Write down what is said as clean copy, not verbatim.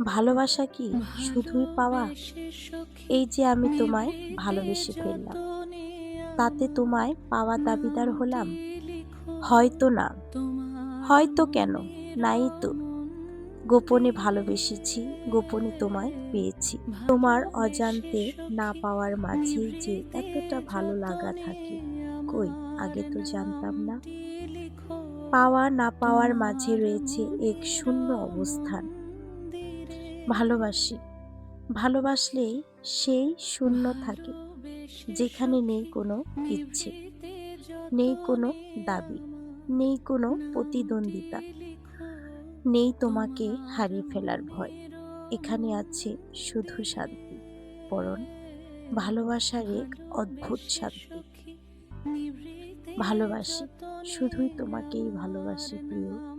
ভালোবাসা কি শুধুই পাওয়া? এই যে আমি তোমায় ভালোবেসে ফেললাম, তাতে তোমায় পাওয়া দাবিদার হলাম? হয়তো না, হয়তো কেন, নাই তো। গোপনে ভালোবেসেছি, গোপনে তোমায় পেয়েছি। তোমার অজান্তে না পাওয়ার মাঝেই যে এতটা ভালো লাগা থাকে, কই আগে তো জানতাম না। পাওয়া না পাওয়ার মাঝে রয়েছে এক শূন্য অবস্থান। ভালোবাসি, ভালোবাসলেই সেই শূন্য থাকে, যেখানে নেই কোনো ইচ্ছে, নেই কোনো দাবি, নেই কোনো প্রতিদ্বন্দ্বিতা, নেই তোমাকে হারিয়ে ফেলার ভয়। এখানে আছে শুধু শান্তি, বরং ভালোবাসার এক অদ্ভুত শান্তি। ভালোবাসি, শুধুই তোমাকেই ভালোবাসি প্রিয়।